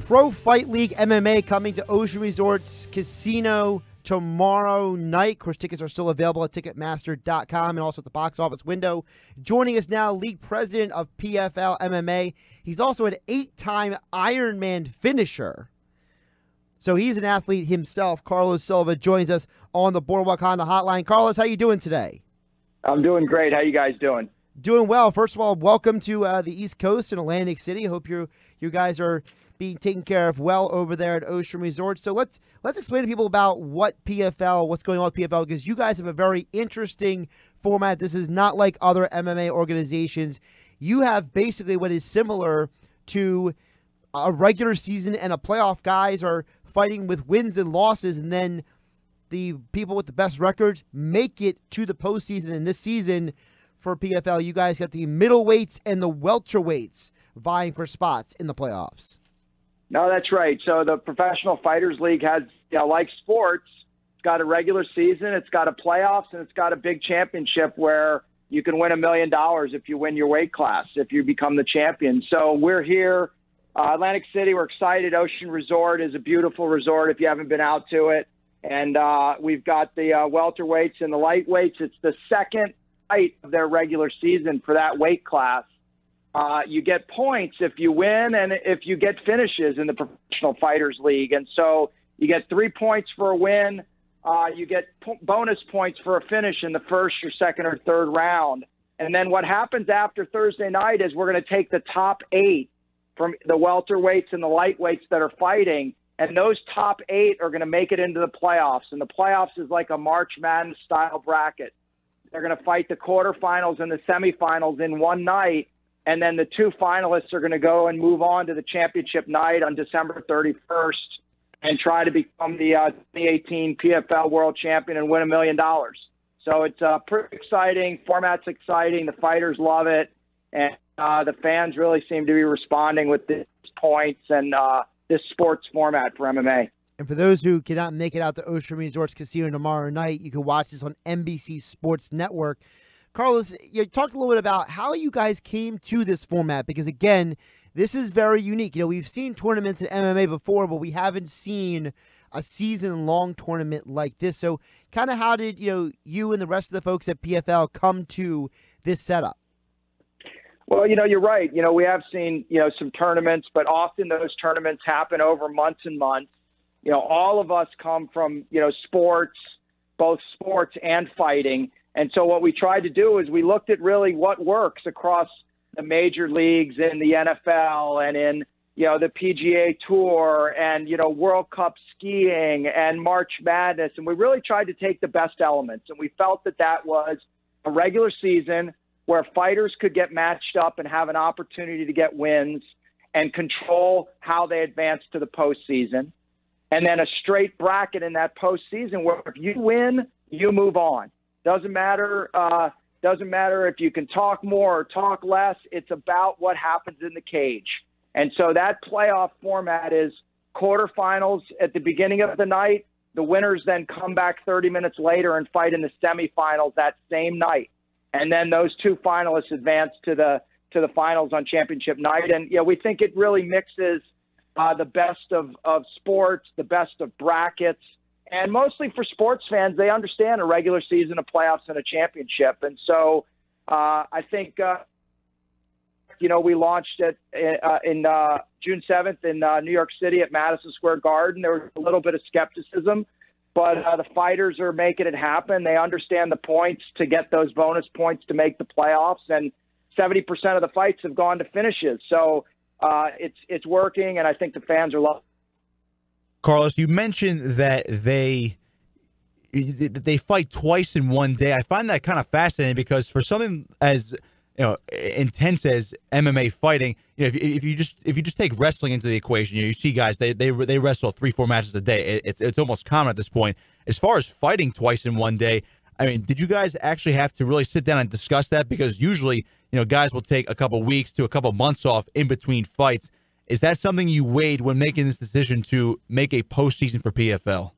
Pro Fight League MMA coming to Ocean Resorts Casino tomorrow night. Of course, tickets are still available at Ticketmaster.com and also at the box office window. Joining us now, league president of PFL MMA. He's also an 8-time Ironman finisher. So he's an athlete himself. Carlos Silva joins us on the Boardwalk Honda Hotline. Carlos, how you doing today? I'm doing great. How you guys doing? Doing well. First of all, welcome to the East Coast in Atlantic City. Hope you guys are being taken care of well over there at Ocean Resort. So let's explain to people about what's going on with PFL, because you guys have a very interesting format. This is not like other MMA organizations. You have basically what is similar to a regular season and a playoff. Guys are fighting with wins and losses, and then the people with the best records make it to the postseason. And this season for PFL, you guys got the middleweights and the welterweights vying for spots in the playoffs. No, that's right. So the Professional Fighters League has, like sports, it's got a regular season, it's got a playoffs, and it's got a big championship where you can win $1 million if you win your weight class, if you become the champion. So we're here, Atlantic City. We're excited. Ocean Resort is a beautiful resort if you haven't been out to it. And we've got the welterweights and the lightweights. It's the second fight of their regular season for that weight class. You get points if you win and if you get finishes in the Professional Fighters League. And so you get 3 points for a win. You get bonus points for a finish in the first or second or third round. And then what happens after Thursday night is we're going to take the top 8 from the welterweights and the lightweights that are fighting, and those top 8 are going to make it into the playoffs. And the playoffs is like a March Madness style bracket. They're going to fight the quarterfinals and the semifinals in one night. And then the 2 finalists are going to go and move on to the championship night on December 31st and try to become the 2018 PFL World Champion and win $1 million. So it's pretty exciting. Format's exciting. The fighters love it. And the fans really seem to be responding with these points and this sports format for MMA. And for those who cannot make it out to Ocean Resorts Casino tomorrow night, you can watch this on NBC Sports Network. Carlos, you talked a little bit about how you guys came to this format, because, again, this is very unique. We've seen tournaments in MMA before, but we haven't seen a season-long tournament like this. So kind of how did, you and the rest of the folks at PFL come to this setup? Well, you're right. We have seen, some tournaments, but often those tournaments happen over months and months. All of us come from, sports, both sports and fighting. And so what we tried to do is we looked at really what works across the major leagues in the NFL and in, the PGA Tour and, World Cup skiing and March Madness. And we really tried to take the best elements. And we felt that was a regular season where fighters could get matched up and have an opportunity to get wins and control how they advance to the postseason. And then a straight bracket in that postseason where if you win, you move on. Doesn't matter if you can talk more or talk less. It's about what happens in the cage. And so that playoff format is quarterfinals at the beginning of the night. The winners then come back 30 minutes later and fight in the semifinals that same night. And then those 2 finalists advance to the finals on championship night. And we think it really mixes the best of sports, the best of brackets. And mostly for sports fans, they understand a regular season, a playoffs, and a championship. And so I think, we launched it in June 7th in New York City at Madison Square Garden. There was a little bit of skepticism, but the fighters are making it happen. They understand the points to get those bonus points to make the playoffs, and 70% of the fights have gone to finishes. So it's working, and I think the fans are loving it. Carlos, you mentioned that they fight twice in one day. I find that kind of fascinating because for something as intense as MMA fighting, if you just take wrestling into the equation, you see guys they wrestle 3-4 matches a day. It's almost common at this point. As far as fighting twice in one day, I mean, did you guys actually have to really sit down and discuss that? Because usually, guys will take a couple weeks to a couple months off in between fights. Is that something you weighed when making this decision to make a postseason for PFL?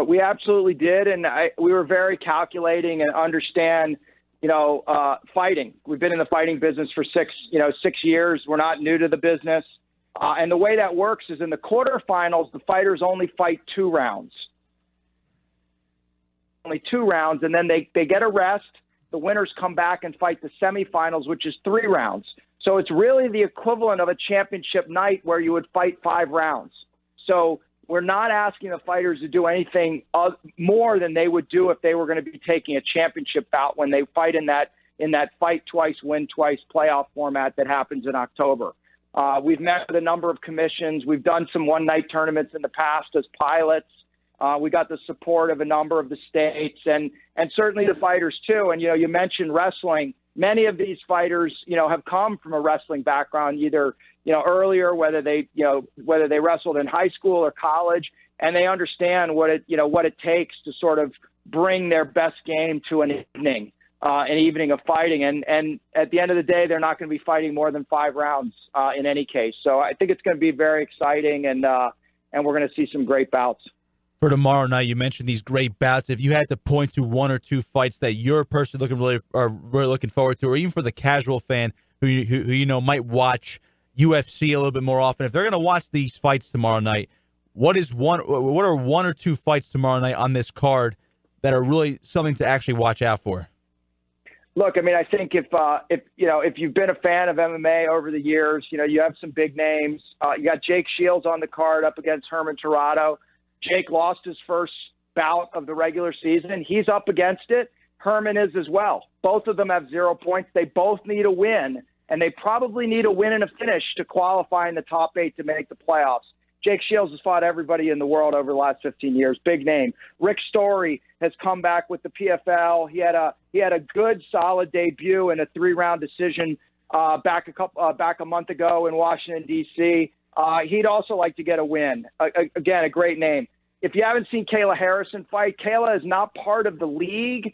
We absolutely did, and we were very calculating and understand, fighting. We've been in the fighting business for 6 years. We're not new to the business. And the way that works is in the quarterfinals, the fighters only fight 2 rounds. Only 2 rounds, and then they get a rest. The winners come back and fight the semifinals, which is 3 rounds. So it's really the equivalent of a championship night where you would fight 5 rounds. So we're not asking the fighters to do anything more than they would do if they were going to be taking a championship bout when they fight in that fight twice, win twice playoff format that happens in October. We've met with a number of commissions. We've done some one-night tournaments in the past as pilots. We got the support of a number of the states and certainly the fighters too. And, you mentioned wrestling. Many of these fighters, have come from a wrestling background, either, earlier, whether they wrestled in high school or college, and they understand what it takes to sort of bring their best game to an evening of fighting. And at the end of the day, they're not going to be fighting more than 5 rounds in any case. So I think it's going to be very exciting, and we're going to see some great bouts. For tomorrow night, you mentioned these great bouts. If you had to point to 1 or 2 fights that you're personally really looking forward to, or even for the casual fan who might watch UFC a little bit more often, if they're going to watch these fights tomorrow night, what are 1 or 2 fights tomorrow night on this card that are really something to actually watch out for? Look, I mean, I think if you've been a fan of MMA over the years, you have some big names. You got Jake Shields on the card up against Herman Tirado. Jake lost his first bout of the regular season. He's up against it. Herman is as well. Both of them have 0 points. They both need a win, and they probably need a win and a finish to qualify in the top 8 to make the playoffs. Jake Shields has fought everybody in the world over the last 15 years. Big name. Rick Story has come back with the PFL. He had a good, solid debut in a 3-round decision back a month ago in Washington, D.C. He'd also like to get a win. Again, a great name. If you haven't seen Kayla Harrison fight, Kayla is not part of the league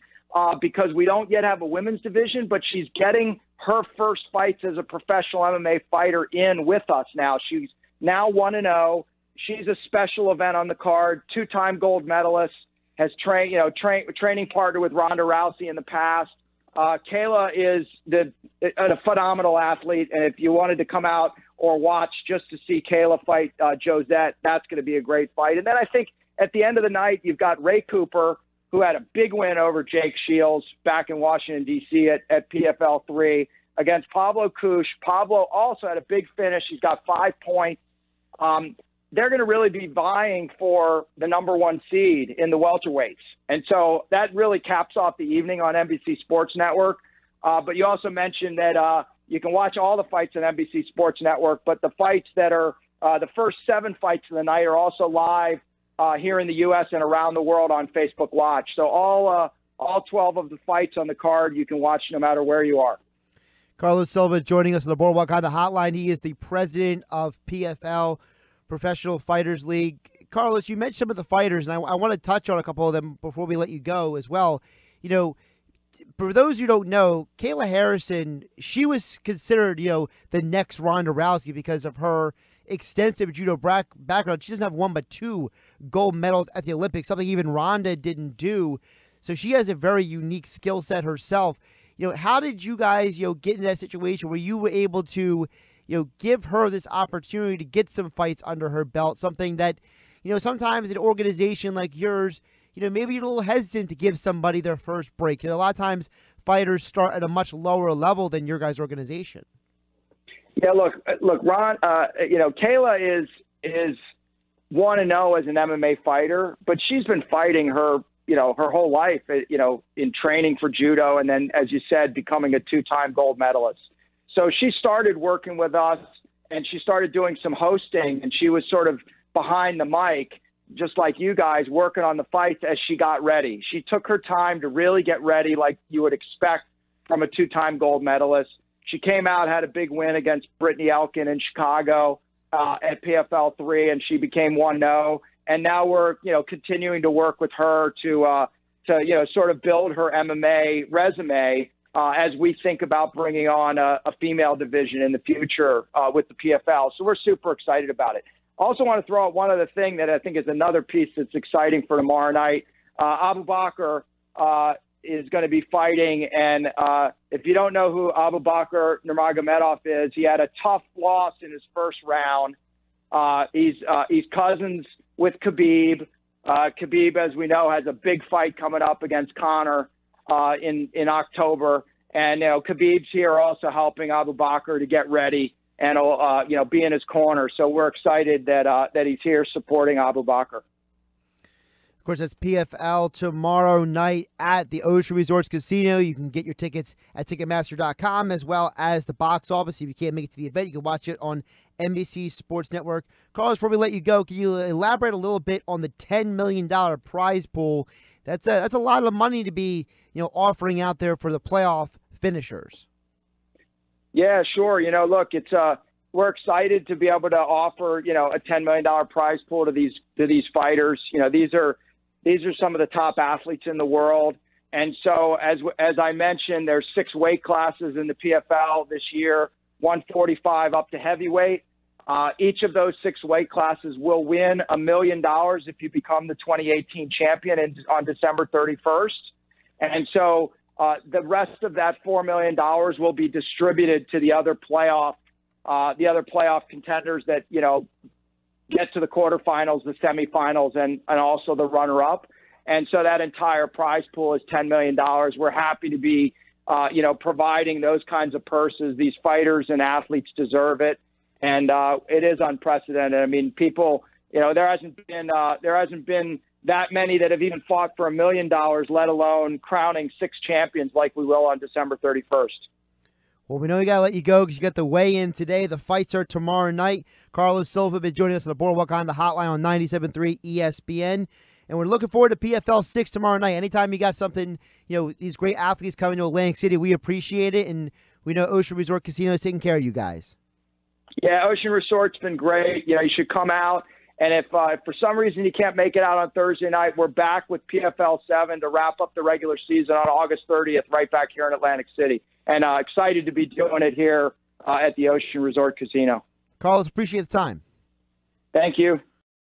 because we don't yet have a women's division, but she's getting her first fights as a professional MMA fighter in with us now. She's now 1-0. She's a special event on the card, 2-time gold medalist, has training partner with Ronda Rousey in the past. Kayla is a phenomenal athlete, and if you wanted to come out or watch just to see Kayla fight Josette, that's going to be a great fight. And then I think at the end of the night, you've got Ray Cooper, who had a big win over Jake Shields back in Washington, D.C. at PFL 3 against Pablo Cush. Pablo also had a big finish. He's got 5 points. They're going to really be vying for the number 1 seed in the welterweights. And so that really caps off the evening on NBC Sports Network. But you also mentioned that you can watch all the fights on NBC Sports Network, but the fights that are the first 7 fights of the night are also live here in the U.S. and around the world on Facebook Watch. So all 12 of the fights on the card you can watch no matter where you are. Carlos Silva joining us on the Boardwalk Honda Hotline. He is the president of PFL, Professional Fighters League. Carlos, you mentioned some of the fighters, and I want to touch on a couple of them before we let you go as well. For those who don't know, Kayla Harrison, she was considered, the next Ronda Rousey because of her extensive judo background. She doesn't have 1 but 2 gold medals at the Olympics, something even Ronda didn't do. So she has a very unique skill set herself. How did you guys, get in that situation where you were able to, give her this opportunity to get some fights under her belt, something that, sometimes an organization like yours, maybe you're a little hesitant to give somebody their first break. A lot of times fighters start at a much lower level than your guys' organization. Yeah, look, Ron, Kayla is 1-0 as an MMA fighter, but she's been fighting her whole life, in training for judo. And then, as you said, becoming a 2-time gold medalist. So she started working with us and she started doing some hosting, and she was sort of behind the mic, just like you guys, working on the fights as she got ready. She took her time to really get ready like you would expect from a 2-time gold medalist. She came out, had a big win against Brittany Elkin in Chicago at PFL 3, and she became 1-0. And now we're, continuing to work with her to sort of build her MMA resume as we think about bringing on a female division in the future with the PFL. So we're super excited about it. Also want to throw out one other thing that I think is another piece that's exciting for tomorrow night. Abu Bakr is going to be fighting. And if you don't know who Abubakar Nurmagomedov is, he had a tough loss in his first round. He's cousins with Khabib. Khabib, as we know, has a big fight coming up against Conor in October. And, Khabib's here also helping Abubakar to get ready and, be in his corner. So we're excited that he's here supporting Abubakar. Of course, that's PFL tomorrow night at the Ocean Resorts Casino. You can get your tickets at Ticketmaster.com as well as the box office. If you can't make it to the event, you can watch it on NBC Sports Network. Carlos, before we let you go, can you elaborate a little bit on the $10 million prize pool? That's a lot of money to be offering out there for the playoff finishers. Yeah, sure. Look, it's we're excited to be able to offer a $10 million prize pool to these fighters. These are some of the top athletes in the world. And so as I mentioned, there's 6 weight classes in the PFL this year, 145 up to heavyweight. Each of those 6 weight classes will win $1 million if you become the 2018 champion on December 31st. And so the rest of that $4 million will be distributed to the other playoff contenders that, get to the quarterfinals, the semifinals, and also the runner-up. And so that entire prize pool is $10 million. We're happy to be, providing those kinds of purses. These fighters and athletes deserve it. And it is unprecedented. I mean, people, there hasn't been that many that have even fought for $1 million, let alone crowning 6 champions like we will on December 31st. Well, we know we got to let you go because you got the weigh-in today. The fights are tomorrow night. Carlos Silva been joining us on the Boardwalk on the hotline on 97.3 ESPN. And we're looking forward to PFL 6 tomorrow night. Anytime you got something, these great athletes coming to Atlantic City, we appreciate it. And we know Ocean Resort Casino is taking care of you guys. Yeah, Ocean Resort's been great. You should come out. And if for some reason you can't make it out on Thursday night, we're back with PFL 7 to wrap up the regular season on August 30th right back here in Atlantic City. And excited to be doing it here at the Ocean Resort Casino. Carlos, appreciate the time. Thank you.